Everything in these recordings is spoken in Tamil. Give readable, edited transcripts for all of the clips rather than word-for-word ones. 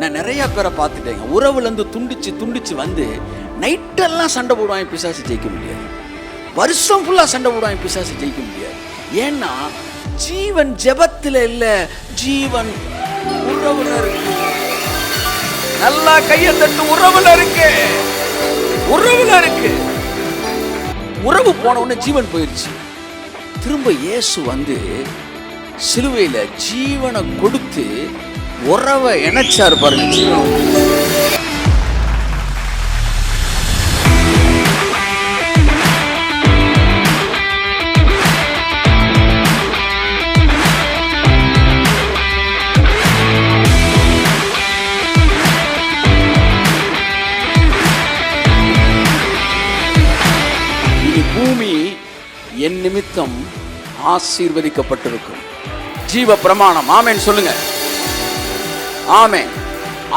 நான் நிறைய பேரை பார்த்துட்டேங்க. உறவுலேருந்து துண்டிச்சு வந்து நைட்டெல்லாம் சண்டை போடுவாங்க, பிசாசு ஜெயிக்க முடியாது. வருஷம் ஃபுல்லாக சண்டை போடுவாங்க, பிசாசு ஜெயிக்க முடியாது. ஏன்னா ஜீவன் ஜெபத்தில் இல்லை, ஜீவன் உறவுல இருக்கு. நல்லா கையை தட்டு. உறவுல இருக்கு, உறவுல இருக்கு. உறவு போன உடனே ஜீவன் போயிடுச்சு. திரும்ப இயேசு வந்து சிலுவையில் ஜீவனை கொடுத்து உறவை இணைச்சார் பாருங்க. ஜீவன் பூமி என் நிமித்தம் ஆசீர்வதிக்கப்பட்டிருக்கும். ஜீவ பிரமாணம். ஆமென் சொல்லுங்க. ஆமென்.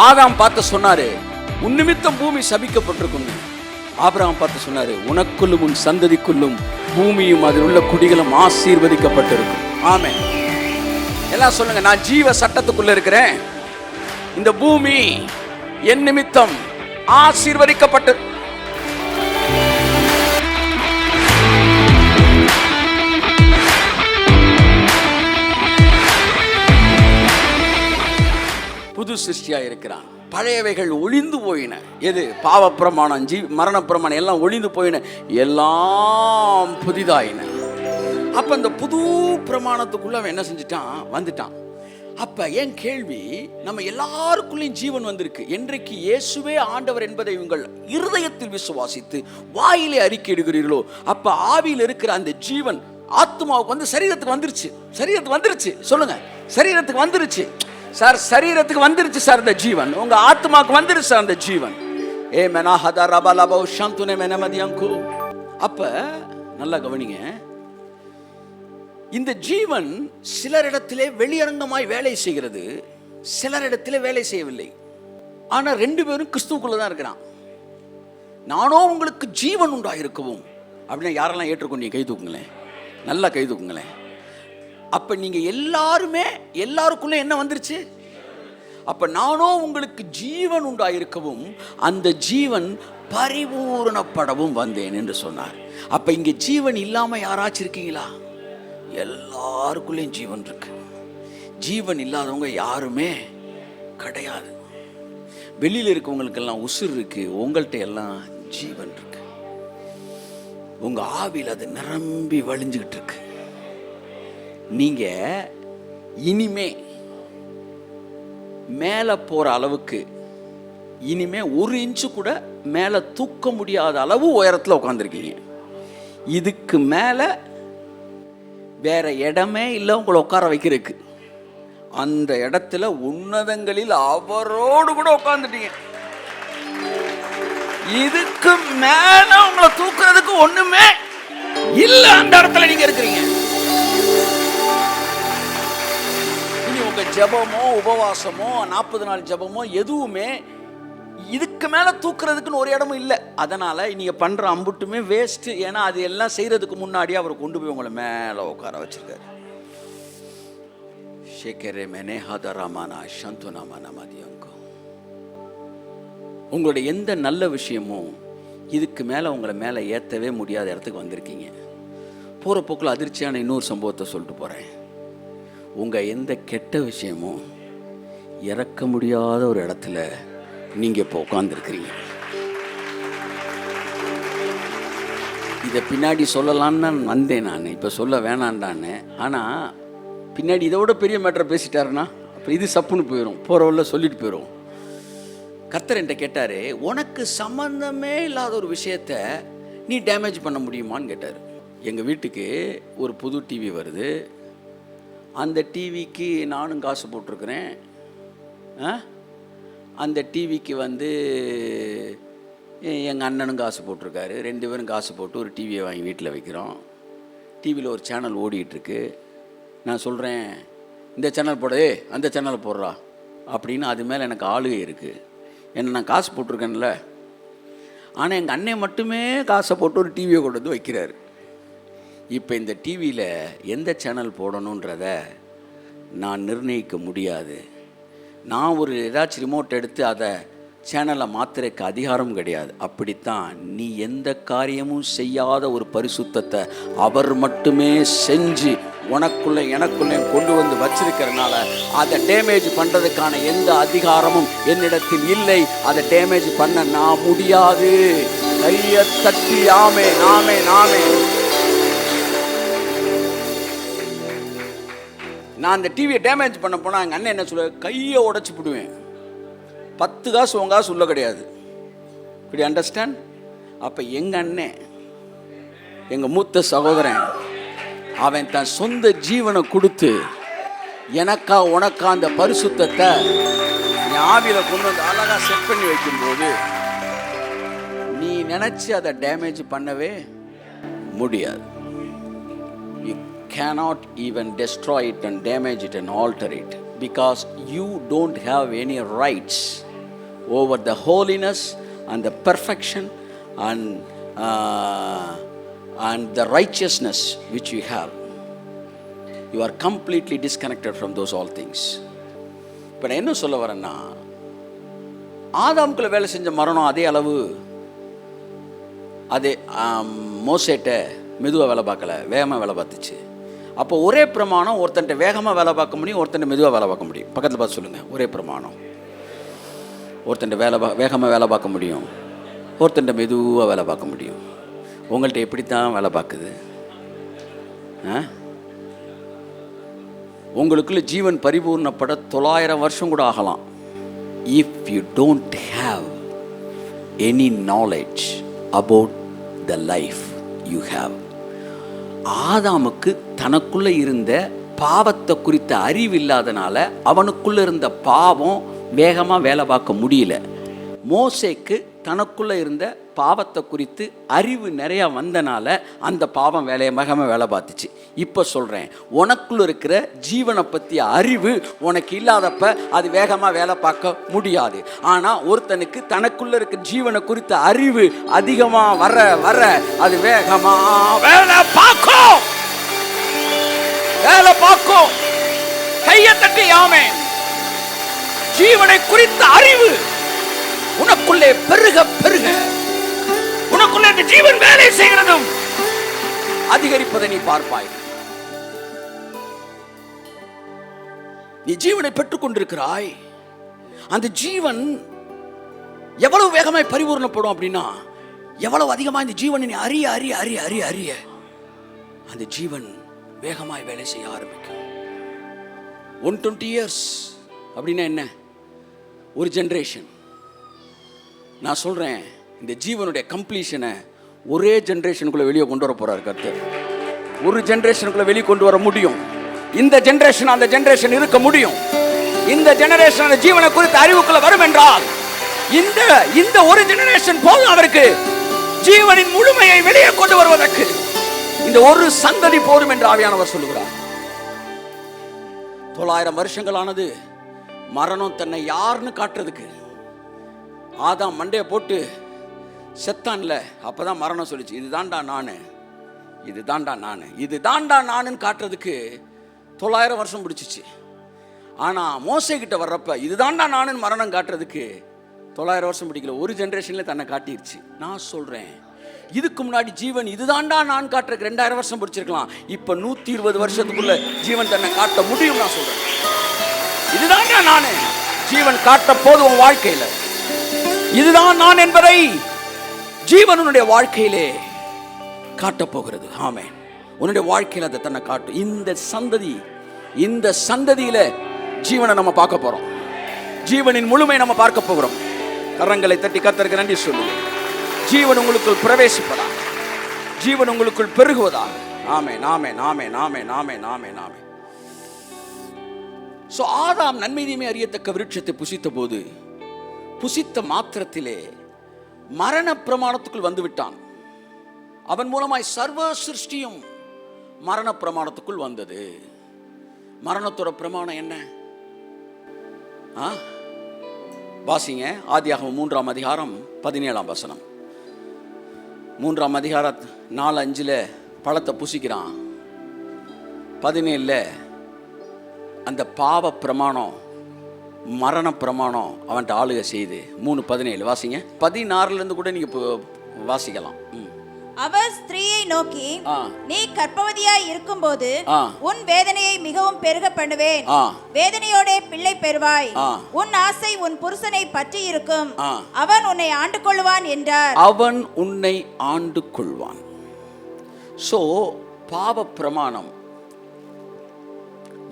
ஆதாம் பார்த்து சொன்னாரு, உன் நிமித்தம் பூமி சபிக்கப்பட்டிருக்கும். ஆபிரகாம் பார்த்து சொன்னாரு, உனக்குள்ளும் உன் சந்ததிக்குள்ளும் பூமியும் அதில் உள்ள குடிகளும் ஆசீர்வதிக்கப்பட்டிருக்கும். ஆமென். எல்லாம் சொல்லுங்க, நான் ஜீவ சட்டத்துக்குள்ள இருக்கிறேன். இந்த பூமி என் நிமித்தம் ஆசீர்வதிக்கப்பட்டு. புது சிருஷ்டியா இருக்கிறான். பழையவைகள் ஒளிந்து போயின. எது? பாவ பிரமாணம், மரண பிரமாணம் எல்லாம் ஒளிந்து போயின, எல்லாம் புதிதாயின. அப்ப இந்த புது பிரமாணத்துக்குள்ள அவன் என்ன செஞ்சிட்டான்? வந்துட்டான். அப்ப என் கேள்வி, நம்ம எல்லாருக்குள்ளேயும் ஜீவன் வந்திருக்கு. என்றைக்கு இயேசுவே ஆண்டவர் என்பதை உங்கள் இருதயத்தில் விசுவாசித்து வாயிலே அறிக்கையிடுகிறீர்களோ, அப்ப ஆவியில் இருக்கிற அந்த ஜீவன் ஆத்மாவுக்கு வந்து சரீரத்துக்கு வந்துருச்சு. சரீரத்துக்கு வந்துருச்சு. சொல்லுங்க, சரீரத்துக்கு வந்துருச்சு சார். சரீரத்துக்கு வந்துருச்சு சார் இந்த ஜீவன். உங்க ஆத்மாவுக்கு வந்துருச்சு சார் அந்த ஜீவன். ஏ மெனா ஹதா ரபா லபா ஷந்துனே மெனமதியங்கு. அப்ப நல்லா கவனிங்க. இந்த ஜீவன் சிலரிடத்திலே வெளியரங்கமாய் வேலை செய்கிறது, சிலரிடத்திலே வேலை செய்யவில்லை. ஆனா ரெண்டு பேரும் கிறிஸ்துவுக்குள்ள தான் இருக்கிறான். நானோ உங்களுக்கு ஜீவன் உண்டாயிருக்கவும் அப்படின்னா யாரெல்லாம் ஏற்றுக்கொண்டீங்க? கை தூக்குங்களேன், நல்லா கை தூக்குங்களேன். அப்ப நீங்க எல்லாருக்குள்ள என்ன வந்துருச்சு? அப்ப நானோ உங்களுக்கு ஜீவன் உண்டாயிருக்கவும் அந்த ஜீவன் பரிபூரணப்படவும் வந்தேன் என்று சொன்னார். அப்ப இங்க ஜீவன் இல்லாம யாராச்சும் இருக்கீங்களா? எல்லாருக்குள்ளேயும் ஜீவன் இருக்கு. ஜீவன் இல்லாதவங்க யாருமே கிடையாது. வெளியில இருக்கவங்களுக்கெல்லாம் உசுர் இருக்கு, உங்கள்கிட்ட எல்லாம் ஜீவன் இருக்கு. உங்க ஆவியில் அது நிரம்பி வழிஞ்சுக்கிட்டு இருக்கு. நீங்க இனிமே மேல போற அளவுக்கு, இனிமே ஒரு இன்ச்சு கூட மேல தூக்க முடியாத அளவு உயரத்துல உட்கார்ந்துருக்கீங்க. இதுக்கு மேல வேற இடமே இல்லை உங்களை உட்கார வைக்கிறதுக்கு. அந்த இடத்துல உன்னதங்களில் அவரோடு கூட உட்கார்ந்துட்டீங்க. இதுக்கு மேல உங்களை தூக்குறதுக்கு ஒண்ணுமே இல்ல. அந்த இடத்துல நீங்க இருக்கிறீங்க. உங்க ஜபமோ உபவாசமோ 40 நாள் ஜபமோ எதுவுமே இதுக்கு மேல தூக்குறதுக்குன்னு ஒரு இடமும் இல்லை. அதனால நீங்க பண்ற அம்புட்டுமே வேஸ்ட். ஏன்னா அது எல்லாம் செய்யறதுக்கு முன்னாடி அவர் கொண்டு போய் உங்களை மேல உட்கார வச்சிருக்காரு. உங்களுடைய எந்த நல்ல விஷயமும் இதுக்கு மேல உங்களை மேல ஏத்தவே முடியாத இடத்துக்கு வந்திருக்கீங்க. போற போக்குல அதிர்ச்சியான இன்னொரு சம்பவத்தை சொல்லிட்டு போறேன். உங்க எந்த கெட்ட விஷயமும் இறக்க முடியாத ஒரு இடத்துல நீங்க இப்போ உட்கார்ந்துருக்கிறீங்க. இதை பின்னாடி சொல்லலான்னு தான் வந்தேன் நான். இப்போ சொல்ல வேணான்டான்னு. ஆனால் பின்னாடி இதை விட பெரிய மேட்டரை பேசிட்டாருன்னா அப்புறம் இது சப்புன்னு போயிடும். போகிறவள்ள சொல்லிட்டு போயிடும். கர்த்தர் என்கிட்ட கேட்டார், உனக்கு சம்மந்தமே இல்லாத ஒரு விஷயத்த நீ டேமேஜ் பண்ண முடியுமான்னு கேட்டார். எங்கள் வீட்டுக்கு ஒரு புது டிவி வருது. அந்த டிவிக்கு நானும் காசு போட்டிருக்கிறேன். அந்த டிவிக்கு வந்து எங்கள் அண்ணனும் காசு போட்டிருக்காரு. 2 பேரும் காசு போட்டு ஒரு டிவியை வாங்கி வீட்டில் வைக்கிறோம். டிவியில் ஒரு சேனல் ஓடிட்டுருக்கு. நான் சொல்கிறேன், இந்த சேனல் போட, அந்த சேனல் போடுறா அப்படின்னு. அது மேலே எனக்கு ஆளுகை இருக்குது. ஏன்னா நான் காசு போட்டிருக்கேன்ல. ஆனால் எங்கள் அண்ணன் மட்டுமே காசை போட்டு ஒரு டிவியை கொண்டு வந்து வைக்கிறாரு. இப்போ இந்த டிவியில் எந்த சேனல் போடணுன்றத நான் நிர்ணயிக்க முடியாது. நான் ஒரு ஏதாச்சும் ரிமோட் எடுத்து அதை சேனலை மாத்துறதுக்கு அதிகாரம் கிடையாது. அப்படித்தான் நீ எந்த காரியமும் செய்யாத ஒரு பரிசுத்தத்தை அவர் மட்டுமே செஞ்சு உனக்குள்ள எனக்குள்ளே கொண்டு வந்து வச்சிருக்கிறதுனால அதை டேமேஜ் பண்ணுறதுக்கான எந்த அதிகாரமும் என்னிடத்தில் இல்லை. அதை டேமேஜ் பண்ண நான் முடியாது. கையை தட்டி ஆமே நாமே நாமே. நான் அந்த டிவியை டேமேஜ் பண்ண போனால் எங்கள் அண்ணன் என்ன சொல்ல, கையை உடச்சி விடுவேன். 10 காசு உன் காசு உள்ள கிடையாது. இப்படி அண்டர்ஸ்டாண்ட்? அப்போ எங்கள் அண்ணன், எங்கள் மூத்த சகோதரன், அவன் தன் சொந்த ஜீவனை கொடுத்து எனக்கா உனக்கா அந்த பரிசுத்தத்தை நீ ஆவியில் கொண்டு வந்து அழகாக செட் பண்ணி வைக்கும்போது நீ நினச்சி அதை டேமேஜ் பண்ணவே முடியாது. You cannot even destroy it and damage it and alter it, because you don't have any rights over the holiness and the perfection and the righteousness which you have. You are completely disconnected from those all things. இப்போ நான் என்ன சொல்ல வரேன்னா, ஆதாமுக்குள்ள வேலை செஞ்ச மரணம் அதே அளவு அதே மோசேட்ட மெதுவாக வேலை பார்க்கல, வேகமாக வேலை பார்த்துச்சு. அப்போ ஒரே பிரமாணம் ஒருத்தன்ட்ட வேகமாக வேலை பார்க்க முடியும், ஒருத்தன்ட்ட மெதுவாக வேலை பார்க்க முடியும். பக்கத்தில் பார்த்து சொல்லுங்கள். ஒரே பிரமாணம் ஒருத்தன்ட்ட வேகமாக வேலை பார்க்க முடியும், ஒருத்தன்ட்ட மெதுவாக வேலை பார்க்க முடியும். உங்கள்கிட்ட எப்படித்தான் வேலை பார்க்குது? உங்களுக்குள்ள ஜீவன் பரிபூர்ணப்பட 900 வருஷம் கூட ஆகலாம். If you don't have any knowledge about the life you have. ஆதாமுக்கு தனக்குள்ள இருந்த பாவத்தை குறித்த அறிவு இல்லாதனால அவனுக்குள்ள இருந்த பாவம் வேகமாக வேலை பார்க்க முடியல. மோசேக்கு தனக்குள்ள இருந்த பாவத்தை குறித்து அறிவு நிறையா வந்தனால அந்த பாவம் வேகமாக வேலை பார்த்துச்சு. இப்போ சொல்கிறேன், உனக்குள்ள இருக்கிற ஜீவனை பற்றிய அறிவு உனக்கு இல்லாதப்ப அது வேகமாக வேலை பார்க்க முடியாது. ஆனால் ஒருத்தனுக்கு தனக்குள்ள இருக்கிற ஜீவனை குறித்த அறிவு அதிகமாக வர வர அது வேகமாக வேலை பார்க்கும். கையை தட்டி ஆமென். ஜீவனை குறித்த அறிவு உனக்குள்ளே பெருக பெருக உனக்குள்ளே இந்த ஜீவன் வேலை செய்கிறதும் அதிகரிப்பதை நீ பார்ப்பாய். நீ ஜீவனை பெற்றுக் கொண்டிருக்கிறாய். அந்த ஜீவன் எவ்வளவு வேகமாய் பரிபூர்ணப்படும் அப்படின்னா, எவ்வளவு அதிகமாக இந்த ஜீவனை நீ அறிய அறிய அறிய அறிய அறிய அந்த ஜீவன் வேகமாய் வேலை செய்ய ஆரம்பிக்கும். 120 years அப்படின்னா என்ன? ஒரு ஜெனரேஷன். நான் சொல்கிறேன், இந்த ஜீவனுடைய கம்ப்ளீஷனை ஒரே ஜென்ரேஷனுக்குள்ளே வெளியே கொண்டு வர போகிறார் கர்த்தர். ஒரு ஜென்ரேஷனுக்குள்ளே வெளியே கொண்டு வர முடியும். இந்த ஜென்ரேஷன் அந்த ஜென்ரேஷன் இருக்க முடியும். இந்த ஜெனரேஷன் அந்த ஜீவனை குறித்த அறிவுக்குள்ள வரும் என்றால் இந்த ஒரு ஜெனரேஷன் போதும் அவருக்கு ஜீவனின் முழுமையை வெளியே கொண்டு வருவதற்கு. இந்த ஒரு சந்ததி போதும் என்று ஆவியானவர் சொல்லுகிறார். 900 வருஷங்களானது மரணம் தன்னை யாருன்னு காட்டுறதுக்கு. ஆதாம் மண்டையை போட்டு செத்தான்ல, அப்பதான் மரணம் சொல்லிச்சு, இதுதான்டா நானு, இதுதான்டா நானு, இதுதான்டா நானுன்னு காட்டுறதுக்கு 900 வருஷம் பிடிச்சிச்சு. ஆனா மோசே கிட்ட வர்றப்ப இதுதான்டா நானுன்னு மரணம் காட்டுறதுக்கு 900 வருஷம் பிடிக்கல, ஒரு ஜென்ரேஷன்ல தன்னை காட்டிருச்சு. நான் சொல்றேன், இதுக்கு முன்னாடி ஜீவன் இதுதான்டா நான் காட்டுறதுக்கு 2000 வருஷம் பிடிச்சிருக்கலாம். இப்ப 120 வருஷத்துக்குள்ள ஜீவன் தன்னை காட்ட முடியும். நான் சொல்றேன், இதுதான்டா நானு ஜீவன் காட்ட போது உன் வாழ்க்கையில. இதுதான் நான் என்பதை ஜீவனுடைய வாழ்க்கையிலே காட்டப் போகிறது. ஆமென். உன்னுடைய வாழ்க்கையில் அதை தன்னை காட்டும். இந்த சந்ததியில ஜீவனை நம்ம பார்க்க போறோம். ஜீவனின் முழுமை நம்ம பார்க்க போகிறோம். கரங்களை தட்டி கர்த்தருக்கு நன்றி சொல்லுங்க. ஜீவன் உங்களுக்குள் பிரவேசிப்பதாக, ஜீவன் உங்களுக்குள் பெருகுவதாக. ஆமென், ஆமென், ஆமென், ஆமென், ஆமென், ஆமென், ஆமென். சோ ஆதாம் நன்மை தீமை அறியத்தக்க விருட்சத்தை புசித்த போது, புசித்த மாத்திரத்திலே மரண பிரமாணத்துக்குள் வந்து விட்டான். அவன் மூலமாய் சர்வ சிருஷ்டியும் மரண பிரமாணத்துக்குள் வந்தது. மரணத்தோட பிரமாணம் என்ன? வாசிங்க, ஆதியாகமம் 3ஆம் அதிகாரம் 17ஆம் வசனம். 3ஆம் அதிகாரம் 4:5 பழத்தை புசிக்கிறான். 17 அந்த பாவ பிரமாணம் மரண பிரமாணம் அவன்கிட்ட ஆளுகை செய்து 3:17 வாசிங்க. 16 கூட நீங்க வாசிக்கலாம். அவர் ஸ்திரீயை நோக்கி, நீ கர்ப்பவதியாய் இருக்கும்போது உன் வேதனையை மிகவும் பெருக பண்ணுவேன், வேதனையோட பிள்ளை பெறுவாய், உன் ஆசை உன் புருஷனை பற்றி இருக்கும், அவன் உன்னை ஆண்டு கொள்வான் என்றார். அவன் உன்னை ஆண்டு கொள்வான். சோ பாவ பிரமாணம்,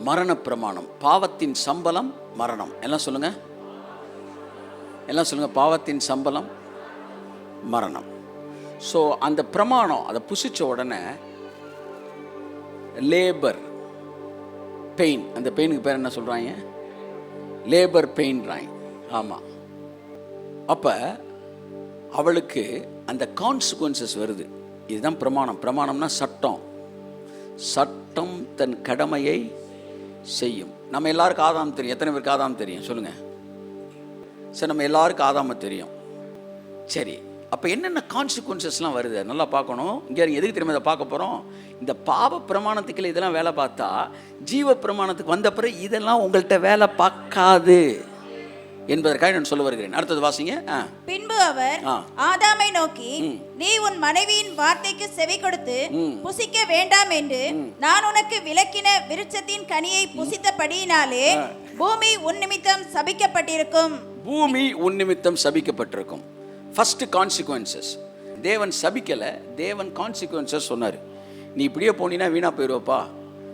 மரண பிரமாணம். பாவத்தின் சம்பளம் மரணம். எல்லாம் சொல்லுங்க, எல்லாம் சொல்லுங்க. பாவத்தின் சம்பளம் மரணம். ஸோ அந்த பிரமாணம் அதை புசிச்ச உடனே லேபர் பெயின், அந்த பெயினுக்கு பேர் என்ன சொல்கிறாங்க? லேபர் பெயின்றாங்க. ஆமாம். அப்போ அவளுக்கு அந்த கான்சிக்வன்சஸ் வருது. இதுதான் பிரமாணம். பிரமாணம்னா சட்டம். சட்டம் தன் கடமையை செய்யும். நம்ம எல்லாருக்கும் ஆதாம் தெரியும். எத்தனை பேருக்கு ஆதாம் தெரியும் சொல்லுங்கள்? சரி, நம்ம எல்லாருக்கும் ஆதாம தெரியும். சரி, அப்போ என்னென்ன கான்சிக்வன்சஸ்லாம் வருது நல்லா பார்க்கணும். இங்கே எதுக்கு திரும்ப இதை பார்க்க போகிறோம்? இந்த பாவ பிரமாணத்துக்குள்ள இதெல்லாம் வேலை பார்த்தா ஜீவ பிரமாணத்துக்கு வந்த பிறகு இதெல்லாம் உங்கள்கிட்ட வேலை பார்க்காது என்பதற்காக நான் சொல்ல வருகிறேன். அடுத்தது வாசிங்க. பின்பு அவர் ஆதாமை நோக்கி, நீ உன் மனைவியின் வார்த்தைக்கு செவி கொடுத்து புசிக்க வேண்டாம் என்று நான் உனக்கு விலக்கின விருட்சத்தின் கனியை புசித்தபடியினாலே பூமி உன் நிமித்தம் சபிக்கப்பட்டிருக்கும். பூமி உன் நிமித்தம் சபிக்கப்பட்டிருக்கும். First consequences. தேவன் சபிக்கலை, தேவன் கான்சிக்வன்சஸ் சொன்னார். நீ இப்படியே போனீன்னா வீணாக போயிடுவப்பா,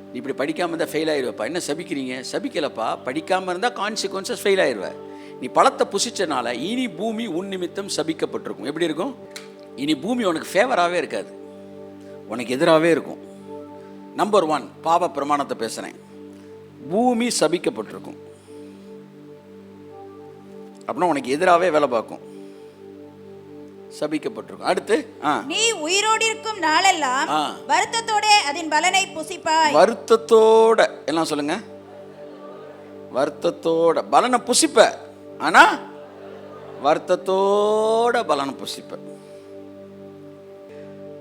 நீ இப்படி படிக்காமல் இருந்தால் ஃபெயில் ஆயிடுவப்பா. என்ன சபிக்கிறீங்க? சபிக்கலப்பா, படிக்காமல் இருந்தால் கான்சிக்வன்சஸ் ஃபெயில் ஆயிடுவேன். நீ பழத்தை புசிச்சனால இனி பூமி உன் நிமித்தம் சபிக்கப்பட்டிருக்கும். எப்படி இருக்கும்? இனி பூமி உனக்கு ஃபேவராகவே இருக்காது, உனக்கு எதிராகவே இருக்கும். நம்பர் 1 பாவ பிரமாணத்தை பேசுகிறேன். பூமி சபிக்கப்பட்டிருக்கும் அப்படின்னா உனக்கு எதிராகவே வேலை பார்க்கும், சபிக்கப்பட்டிருக்கும். அடுத்து, நீ உயிரோடு இருக்கும் நாளெல்லாம் வருத்தத்தோட அதன் பலனை புசிப்பாய். வருத்தத்தோட, எல்லாம் சொல்லுங்க, வருத்தத்தோட பலனை புசிப்ப. ஆனா வருத்தத்தோட பலனை புசிப்ப.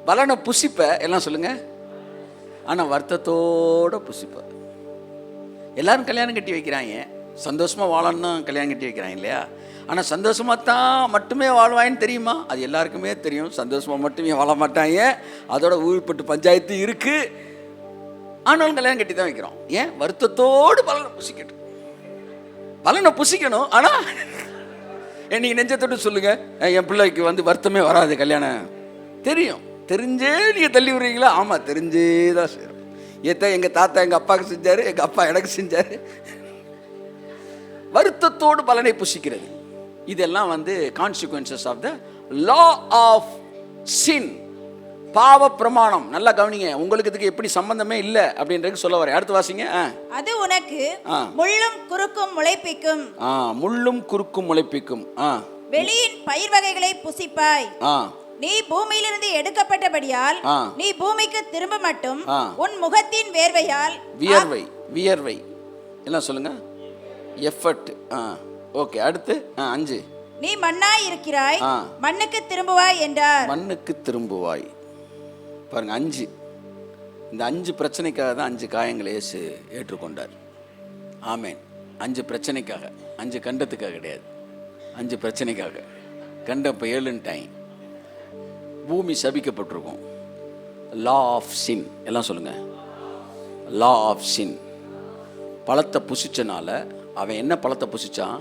பலனை புசிப்ப, எல்லாம் சொல்லுங்க, ஆனா வருத்தத்தோட புசிப்ப. எல்லாரும் கல்யாணம் கட்டி வைக்கிறாங்க, சந்தோஷமா வாழணும்னு கல்யாணம் கட்டி வைக்கிறாங்க இல்லையா? ஆனால் சந்தோஷமாக தான் மட்டுமே வாழ்வாயின்னு தெரியுமா? அது எல்லாருக்குமே தெரியும். சந்தோஷமாக மட்டுமே வாழ மாட்டாங்க, அதோட ஊழ்பட்டு பஞ்சாயத்து இருக்குது. ஆனாலும் கல்யாணம் கட்டி தான் வைக்கிறோம். ஏன்? வருத்தத்தோடு பலனை புசிக்கட்டும். பலனை புசிக்கணும். ஆனால் நீங்கள் நெஞ்சத்தோடு சொல்லுங்கள், என் பிள்ளைக்கு வருத்தமே வராது கல்யாணம். தெரியும், தெரிஞ்சே நீங்கள் தள்ளி விடுறீங்களா? ஆமாம், தெரிஞ்சே தான் செய்கிறோம். ஏற்ற எங்கள் தாத்தா எங்கள் அப்பாவுக்கு செஞ்சார், எங்கள் அப்பா எனக்கு செஞ்சார். வருத்தத்தோடு பலனை புசிக்கிறது. இதெல்லாம் consequences of the law of sin. பாவ பிரமாணம். நல்லா கவனிங்க, உங்களுக்கு இதுக்கு எப்படி சம்பந்தமே இல்லை அப்படின்றது சொல்ல வரேன். அடுத்து வாசிங்க. அது உனக்கு முள்ளும் குறுக்கும் முளைப்பிக்கும். முள்ளும் குறுக்கும் முளைப்பிக்கும். வெளியின் பயிர் வகைகளை புசிப்பாய். நீ பூமியிலிருந்து எடுக்கப்பட்டபடியால் நீ பூமிக்கு திரும்ப மட்டும் உன் முகத்தின் வேர்வையால். வியர்வை, வியர்வை எல்லாம் சொல்லுங்க, எஃபர்ட். ஓகே, அடுத்து 5. நீ மண்ணாய் இருக்கிறாய், மண்ணுக்கு திரும்புவாய் என்றார். மண்ணுக்கு திரும்புவாய். பாருங்க, 5. இந்த 5 பிரச்சனைக்காக தான் 5 காயங்களை இயேசு ஏற்றுக்கொண்டார். ஆமேன். 5 பிரச்சனைக்காக, 5 கண்டத்துக்காக கிடையாது, 5 பிரச்சனைக்காக. கண்டம் இப்போ 7 டைம். பூமி சபிக்கப்பட்டிருக்கும். லா ஆஃப் சின், எல்லாம் சொல்லுங்க, லா ஆஃப் சின். பழத்தை புசிச்சனால அவன் என்ன பழத்தை புசிச்சான்?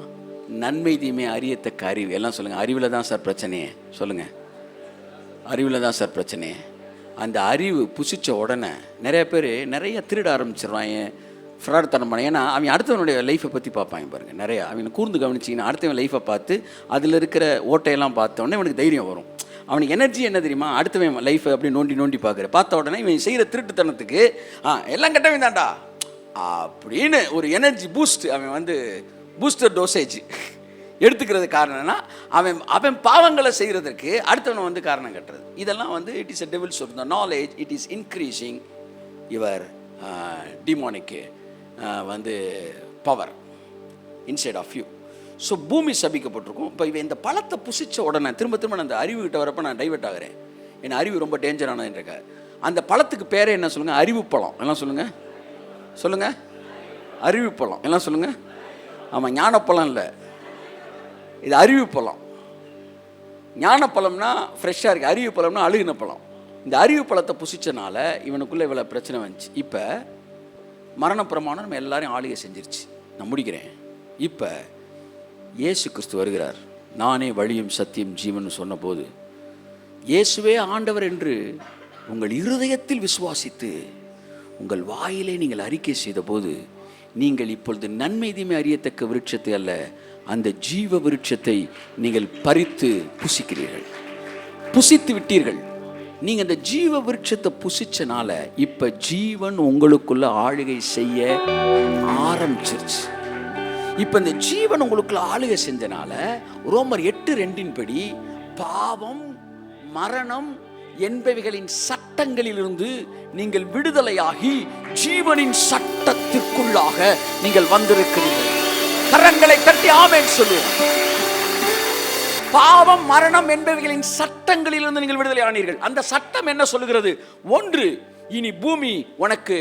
நன்மை தீமை அறியத்தக்க அறிவு. எல்லாம் சொல்லுங்க, அறிவில் தான் சார் பிரச்சனையே. சொல்லுங்க, அறிவில் தான் சார் பிரச்சனையே. அந்த அறிவு புசிச்ச உடனே நிறைய பேர் நிறைய திருட ஆரம்பிச்சிடுவாங்க, ஃப்ராட்தனம் பண்ண. ஏன்னா அவன் அடுத்தவனுடைய லைஃப்பை பற்றி பார்ப்பாங்க. பாருங்கள், நிறையா அவனை கூர்ந்து கவனிச்சிங்கன்னா அடுத்தவன் லைஃப்பை பார்த்து அதில் இருக்கிற ஓட்டையெல்லாம் பார்த்த உடனே இவனுக்கு தைரியம் வரும். அவனுக்கு எனர்ஜி என்ன தெரியுமா? அடுத்தவன் லைஃப்பை அப்படி நோண்டி நோண்டி பார்த்த உடனே இவன் செய்கிற திருட்டுத்தனத்துக்கு எல்லாம் கெட்டவன் தான்டா அப்படின்னு ஒரு எனர்ஜி பூஸ்ட், அவன் பூஸ்டர் டோசேஜ் எடுத்துக்கிறது. காரணம்னா அவன் பாவங்களை செய்கிறதுக்கு அடுத்தவனை காரணம் கட்டுறது. இதெல்லாம் it is a devil's of the knowledge. It is increasing your demonic power inside of you. So பூமி சபிக்கப்பட்டிருக்கும். இப்போ இவன் இந்த பழத்தை புசிச்ச உடனே திரும்ப திரும்ப அந்த அறிவுகிட்ட வரப்போ நான் டைவெர்ட் ஆகிறேன். என் அறிவு ரொம்ப டேஞ்சரானதுன்றக்க. அந்த பழத்துக்கு பேரே என்ன சொல்லுங்கள்? அறிவு பழம். எல்லாம் சொல்லுங்கள், சொல்லுங்கள், அறிவு பழம். எல்லாம் சொல்லுங்கள், ஆமாம், ஞானப்பழம் இல்லை, இது அறிவு பழம். ஞானப்பழம்னா ஃப்ரெஷ்ஷாக இருக்குது, அறிவு பழம்னா அழுகின பழம். இந்த அறிவு பழத்தை புசிச்சனால இவனுக்குள்ளே இவ்வளோ பிரச்சனை வந்துச்சு. இப்போ மரண பிரமாணம் நம்ம எல்லாரையும் ஆளுகை செஞ்சிருச்சு. நான் முடிக்கிறேன். இப்போ இயேசு கிறிஸ்து வருகிறார். நானே வழியும் சத்தியம் ஜீவன் சொன்னபோது, இயேசுவே ஆண்டவர் என்று உங்கள் இருதயத்தில் விசுவாசித்து உங்கள் வாயிலே நீங்கள் அறிக்கை செய்த போது, நீங்கள் இப்பொழுது நன்மை தீமை அறியத்தக்க விருட்சத்தை அல்ல, அந்த ஜீவ விருட்சத்தை நீங்கள் பறித்து புசிக்கிறீர்கள், புசித்து விட்டீர்கள். நீங்கள் அந்த ஜீவ விருட்சத்தை புசிச்சனால இப்போ ஜீவன் உங்களுக்குள்ள ஆளுகை செய்ய ஆரம்பிச்சிருச்சு. இப்போ இந்த ஜீவன் உங்களுக்குள்ள ஆளுகை செஞ்சனால ரோமர் 8:2 படி பாவம் மரணம் என்பவைகளின் சட்டங்களிலிருந்து நீங்கள் விடுதலையாகி ஜீவனின் சட்டத்திற்குள்ளாக நீங்கள் வந்திருக்கிறீர்கள். கரங்களை தட்டி ஆமென் சொல்லுங்கள். பாவம் மரணம் என்பவைகளின் சட்டங்களிலிருந்து நீங்கள் விடுதலையானீர்கள். அந்த சட்டம் என்ன சொல்லுகிறது? 1, இனி பூமி உனக்கு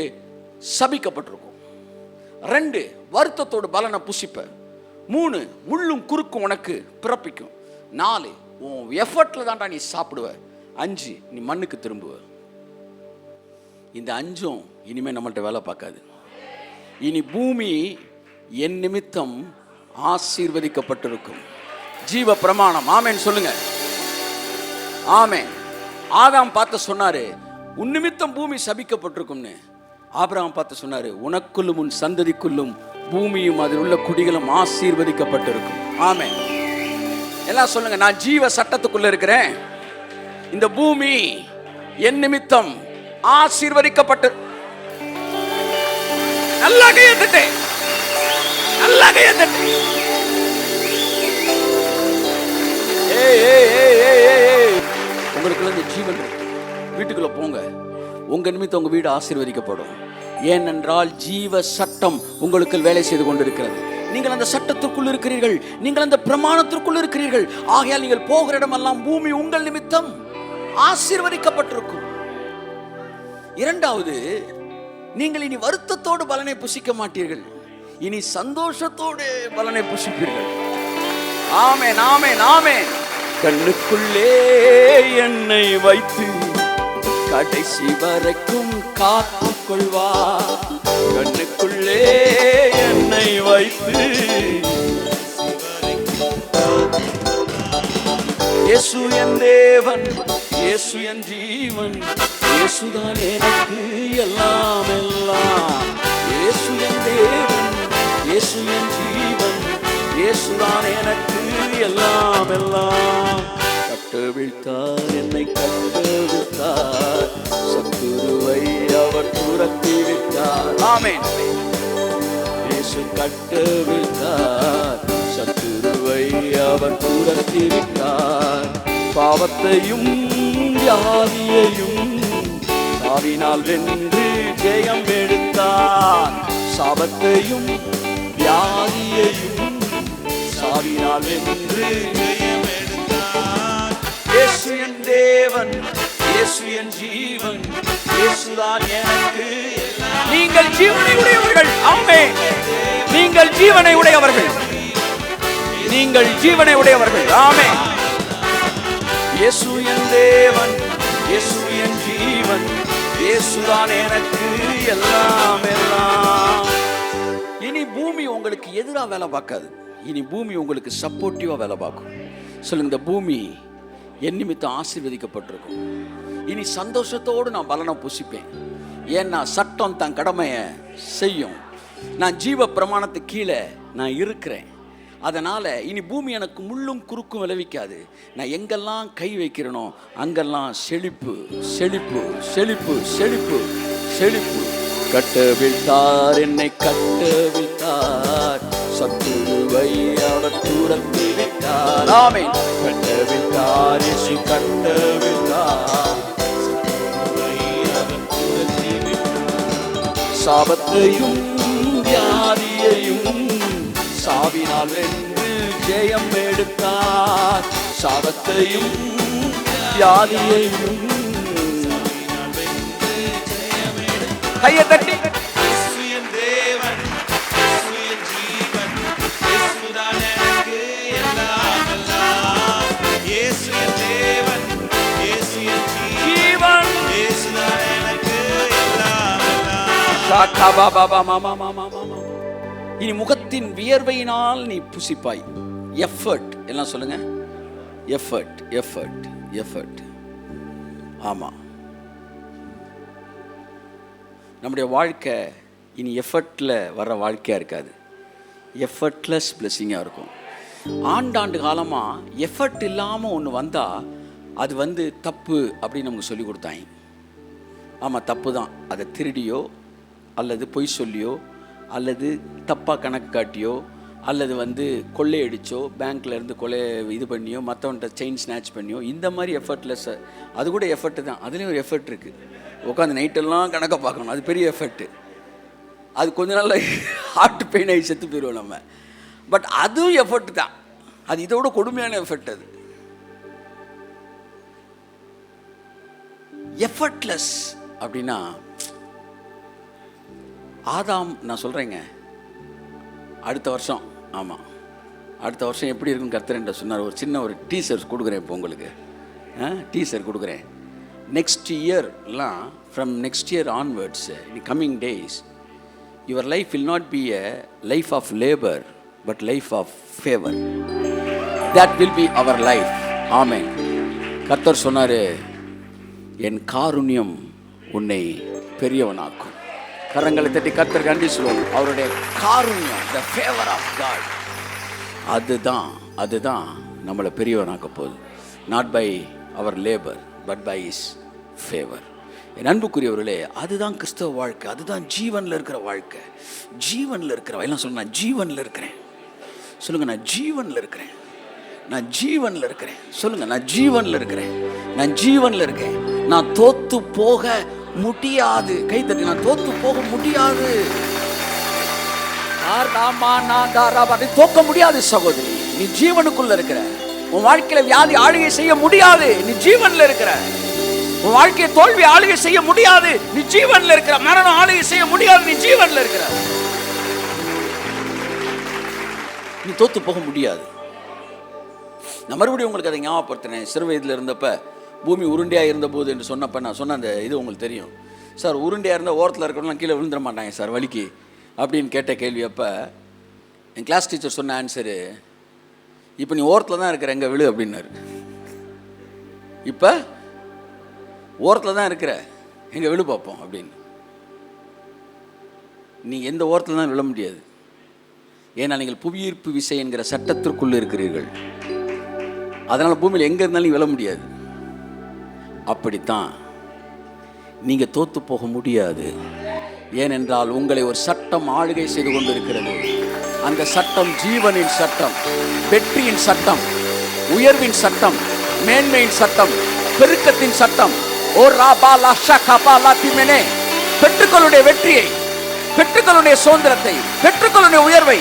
சபிக்கப்பட்டிருக்கும். 2, வருத்தத்தோடு பலனை புசிப்ப. 3, முள்ளும் குறுக்கும் உனக்கு பிறப்பிக்கும். 4, உன் எஃபர்ட்ல தான்டா நீ சாப்பிடுவ. 5, நீ மண்ணுக்கு திரும்புவ. இந்த 5ம் இனிமே நம்மள்ட்ட வேலை பார்க்காது. இனி பூமி என் நிமித்தம் ஆசீர்வதிக்கப்பட்டிருக்கும். ஜீவ பிரமாணம். ஆமென் சொல்லுங்க. ஆமென். ஆதாம் பார்த்து சொன்னாரு, உன் நிமித்தம் பூமி சபிக்கப்பட்டிருக்கும்னு. ஆபிரகாம் பார்த்து சொன்னாரு, உனக்குள்ளும் உன் சந்ததிக்குள்ளும் பூமியும் அதில் உள்ள குடிகளும் ஆசீர்வதிக்கப்பட்டிருக்கும். ஆமென். எல்லாம் சொல்லுங்க, நான் ஜீவ சட்டத்துக்குள்ள இருக்கிறேன். இந்த பூமி என் நிமித்தம் ஆசீர்வதிக்கப்பட்டு. நல்லா கையெழுத்து, நல்லா கையெழுத்து. உங்களுக்குள்ள இந்த ஜீவன் வீட்டுக்குள்ள போங்க. உங்க நிமித்தம் உங்க வீடு ஆசீர்வதிக்கப்படும். ஏனென்றால் ஜீவ சட்டம் உங்களுக்கு வேலை செய்து கொண்டிருக்கிறது. நீங்கள் அந்த சட்டத்திற்குள் இருக்கிறீர்கள், நீங்கள் அந்த பிரமாணத்திற்குள் இருக்கிறீர்கள். ஆகையால் நீங்கள் போகிற இடமெல்லாம் பூமி உங்கள் நிமித்தம் ஆசீர்வதிக்கப்பட்டிருக்கும். 2வது, நீங்கள் இனி வருத்தத்தோடு பலனை புசிக்க மாட்டீர்கள், இனி சந்தோஷத்தோடு பலனை புசிப்பீர்கள். ஆமென், ஆமென், ஆமென். கண்ணுக்குள்ளே என்னை வைத்து கடைசி வரைக்கும் காத்துக் கொள்வார். கண்ணுக்குள்ளே என்னை வைத்து இயேசு என் தேவன், இயேசு என் ஜீவன், இயேசுதான் எனக்கு எல்லாம் எல்லாம். இயேசு என் தேவன், இயேசு என் ஜீவன், இயேசுதான் எனக்கு எல்லாம் எல்லாம். கட்டவிழ்த்தார், என்னை கட்டவிழ்த்தார், சத்துருவை அவர் துரத்தி விட்டார். ஆமென். இயேசு கட்டவிழ்த்தார், சத்துருவை அவர் துரத்தி விட்டார். பாவத்தையும் வியாதியையும் சாவினால் வென்று ஜெயம் எடுத்தார். சாபத்தையும் வியாதியையும் சாவினால் வென்று ஜெயம் எடுத்தார். இயேசு என் தேவன், இயேசு என் ஜீவன், இயேசுதான் எனக்கு. நீங்கள் ஜீவனை உடையவர்கள். ஆமென். நீங்கள் ஜீவனை உடையவர்கள், நீங்கள் ஜீவனை உடையவர்கள். ஆமென். இயேசு என் தேவன், இயேசு என் ஜீவன், இயேசுதான் எனக்கு எல்லாம் எல்லாம். இனி பூமி உங்களுக்கு எதிராக வேலை பார்க்காது, இனி பூமி உங்களுக்கு சப்போர்ட்டிவா வேலை பார்க்கும். சொல்லுங்க, இந்த பூமி என் நிமித்தம் ஆசீர்வதிக்கப்பட்டிருக்கும். இனி சந்தோஷத்தோடு நான் பலனை புசிப்பேன். ஏன்னா சட்டம் தன் கடமையை செய்யும். நான் ஜீவ பிரமாணத்துக்கு கீழே நான் இருக்கிறேன். அதனால் இனி பூமி எனக்கு முள்ளும் குறுக்கும் விளைவிக்காது. நான் எங்கெல்லாம் கை வைக்கிறேனோ அங்கெல்லாம் செழிப்பு செழிப்பு செழிப்பு செழிப்பு செழிப்பு. கட்டவிழ்த்தார், என்னை கட்டவிழ்த்தார், சத்துருவை அவர் துரத்தி விட்டார். ஆமென். கட்டவிழ்த்தார், இயேசு கட்டவிழ்த்தார், சத்துருவை அவர் துரத்தி விட்டார். சாபத்தையும் வியாதியையும் சாவினால் வென்று ஜெயம் எடுத்தார். சாபத்தையும் வியாதியையும் கையை தட்டி, இயேசு என் தேவன், இயேசு என் ஜீவன், ஜீவன். இனி முகத்தின் வியர்வையினால் நீ புசிப்பாய். எஃபர்ட் எல்லாம் சொல்லுங்க. Effort effort effort. ஆமா, நம்முடைய வாழ்க்கை இனி எஃபர்ட்டில் வர்ற வாழ்க்கையாக இருக்காது, எஃபர்ட்லெஸ் பிளெஸிங்காக இருக்கும். ஆண்டாண்டு காலமாக எஃபர்ட் இல்லாமல் ஒன்று வந்தால் அது தப்பு அப்படின்னு நமக்கு சொல்லி கொடுத்தாங்க. ஆமாம், தப்பு தான். அதை திருடியோ அல்லது பொய் சொல்லியோ அல்லது தப்பாக கணக்கு காட்டியோ அல்லது கொள்ளையடிச்சோ பேங்க்லேருந்து இது பண்ணியோ மற்றவன்ட்ட செயின் ஸ்நாச் பண்ணியோ இந்த மாதிரி எஃபர்ட்லெஸ். அது கூட எஃபர்ட்டு தான். அதுலேயும் ஒரு எஃபர்ட் இருக்குது. உட்காந்து நைட்டெல்லாம் கணக்கை பார்க்கணும், அது பெரிய எஃபர்ட்டு. அது கொஞ்ச நாள் ஹார்ட் பெயின் ஆகி செத்து போயிடுவோம் நம்ம. பட் அதுவும் எஃபர்ட் தான். அது இதோட கொடுமையான எஃபர்ட். அது எஃபர்ட்லெஸ் அப்படின்னா ஆதாம், நான் சொல்கிறேங்க, அடுத்த வருஷம், ஆமாம் அடுத்த வருஷம் எப்படி இருக்குன்னு கர்த்தர் சொன்னார். ஒரு சின்ன ஒரு டீசர் கொடுக்குறேன் இப்போ உங்களுக்கு. டீசர் கொடுக்குறேன். நெக்ஸ்ட் இயர்லாம், from next year onwards, in coming days, your life will not be a life of labour but life of favour. That will be our life. ஆமென். கர்த்தர் சொன்னார், என் காருண்யம் உன்னை பெரியவனாக்கும். கரங்களை தட்டி கர்த்தர் கண்டி சொல்லுவோம். அவருடைய காருண்யம், the favor of God, அதுதான் நம்மளை பெரியவனாக்க போகுது. Not by our labour but by his favor. என் அன்புக்குரியவர்களே, அதுதான் கிறிஸ்தவ வாழ்க்கை. அதுதான் ஜீவனில் இருக்கிற வாழ்க்கை. ஜீவனில் இருக்கிற எல்லாம் சொல்லுங்க, நான் ஜீவனில் இருக்கிறேன். சொல்லுங்க, நான் ஜீவனில் இருக்கிறேன். நான் ஜீவனில் இருக்கிறேன். சொல்லுங்க, நான் ஜீவனில் இருக்கிறேன். நான் ஜீவனில் இருக்கேன். நான் தோத்து போக முடியாது. கை தட்டி, நான் தோத்து போக முடியாது. தோக்க முடியாது சகோதரி. நீ ஜீவனுக்குள்ள இருக்கிற. உன் வாழ்க்கையில வியாதி ஆளுகை செய்ய முடியாது. நீ ஜீவன்ல இருக்கிற. உன் வாழ்க்கையை தோல்வி ஆளுகை செய்ய முடியாது. நீ ஜீவன்ல இருக்கிற. மரணம் ஆளுகை செய்ய முடியாது. நீ ஜீவன்ல இருக்கிற. நீ தோத்து போக முடியாது. நான் மறுபடியும் உங்களுக்கு அதை ஞாபகப்படுத்தினேன். சிறு வயதில் இருந்தப்ப பூமி உருண்டையாக இருந்த போது என்று சொன்னப்போ நான் சொன்ன அந்த இது உங்களுக்கு தெரியும். சார், உருண்டையாக இருந்தால் ஓரத்தில் இருக்கிறவங்களாம் கீழே விழுந்துட மாட்டாங்க சார் வலிக்கு அப்படின்னு கேட்ட கேள்வி. அப்போ என் கிளாஸ் டீச்சர் சொன்ன ஆன்சரு, இப்போ நீ ஓரத்தில் தான் இருக்கிற, எங்கே விழு அப்படின்னாரு. இப்போ ஓரத்தில் தான் இருக்கிற, எங்கே விழு பார்ப்போம் அப்படின்னு. நீ எந்த ஓரத்தில் தான் விழ முடியாது. ஏன்னா நீங்கள் புவியீர்ப்பு விசை என்கிற சட்டத்திற்குள்ளே இருக்கிறீர்கள். அதனால் பூமியில் எங்கே இருந்தாலும் நீ விழ முடியாது. அப்படித்தான் நீங்க தோத்து போக முடியாது. ஏனென்றால் உங்களை ஒரு சட்டம் ஆளுகை செய்து கொண்டிருக்கிறது. அந்த சட்டம் ஜீவனின் சட்டம், வெற்றியின் சட்டம், உயர்வின் சட்டம், மேன்மையின் சட்டம், பெருக்கத்தின் சட்டம். பெற்றுக்களுடைய வெற்றியை, பெற்றுக்களுடைய சுதந்திரத்தை, பெற்றுக்களுடைய உயர்வை,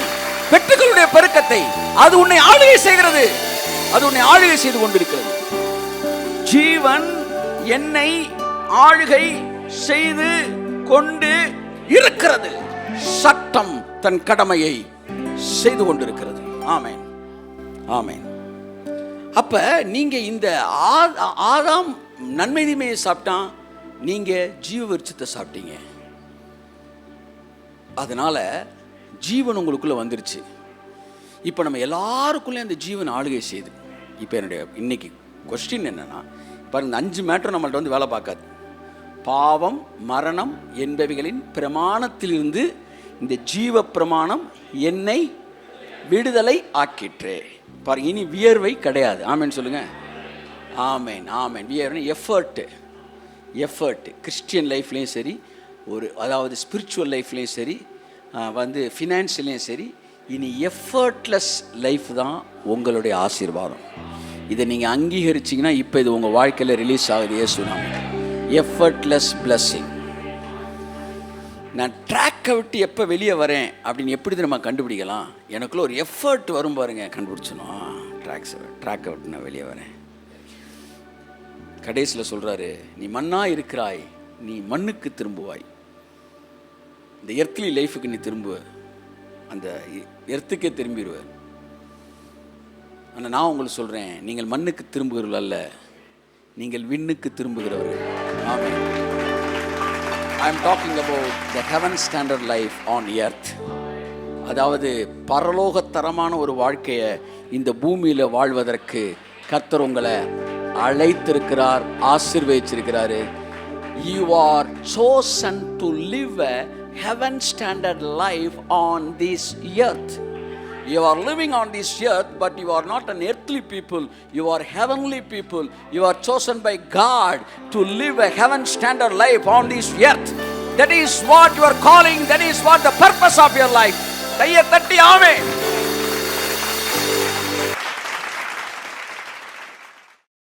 பெற்றுக்களுடைய பெருக்கத்தை அது உன்னை ஆளுகை செய்கிறது. அது உன்னை ஆளுகை செய்து கொண்டிருக்கிறது. ஜீவன் என்னை ஆளுகை செய்து கொண்டு இருக்கிறது. சட்டம் தன் கடமையை செய்து கொண்டிருக்கிறது. ஆமென், ஆமென். அப்ப நீங்க இந்த ஆதாம் நன்மை தீமையை சாப்பிட்டான், நீங்க ஜீவ விருட்சத்தை சாப்பிட்டீங்க. அதனால ஜீவன் உங்களுக்குள்ள வந்துருச்சு. இப்ப நம்ம எல்லாருக்குள்ளே அந்த ஜீவன் ஆளுகை செய்து. இப்ப என்னுடைய இன்னைக்கு கொஸ்டின் என்னன்னா, பாருங்க, 5 மேட்டர் நம்மள்ட்ட வேலை பார்க்காது. பாவம், மரணம் என்பவைகளின் பிரமாணத்திலிருந்து இந்த ஜீவ பிரமாணம் என்னை விடுதலை ஆக்கிற்றே. பாருங்க, இனி வியர்வை கிடையாது. ஆமேன் சொல்லுங்க. ஆமேன், ஆமேன். வியர்வை எஃபர்ட் கிறிஸ்டியன் லைஃப்லேயும் சரி, அதாவது ஸ்பிரிச்சுவல் லைஃப்லேயும் சரி, ஃபினான்ஷியலையும் சரி, இனி எஃபர்ட்லெஸ் லைஃப் தான் உங்களுடைய ஆசீர்வாதம். இதை நீங்கள் அங்கீகரிச்சிங்கன்னா இப்போ இது உங்கள் வாழ்க்கையில் ரிலீஸ் ஆகுது. இயேசு நாமத்தில் எஃபர்ட்லெஸ் பிளஸ்ஸிங். நான் ட்ராக்கை விட்டு எப்போ வெளியே வரேன் அப்படின்னு எப்படி நம்ம கண்டுபிடிக்கலாம்? எனக்குள்ள ஒரு எஃபர்ட் வரும் பாருங்க, கண்டுபிடிச்சணும். ட்ராக்கை விட்டு நான் வெளியே வரேன். கடைசியில் சொல்கிறாரு, நீ மண்ணா இருக்கிறாய், நீ மண்ணுக்கு திரும்புவாய். இந்த எர்த்லி லைஃபுக்கு நீ திரும்புவ, அந்த எர்த்துக்கே திரும்பிடுவ. ஆனால் நான் உங்களுக்கு சொல்கிறேன், நீங்கள் மண்ணுக்கு திரும்புகிறவர்கள் அல்ல, நீங்கள் விண்ணுக்கு திரும்புகிறவர்கள். ஆமென். I am talking about the heaven standard life on earth. அதாவது பரலோகத்தரமான ஒரு வாழ்க்கையை இந்த பூமியில் வாழ்வதற்கு கர்த்தர் உங்களை அழைத்திருக்கிறார், ஆசீர்வதிச்சிருக்கிறாரு. You are chosen to live a heaven standard life on this earth. You are living on this earth, but you are not an earthly people. You are heavenly people. You are chosen by God to live a heaven standard life on this earth. That is what you are calling. That is what the purpose of your life. கையை தட்டி ஆமென்.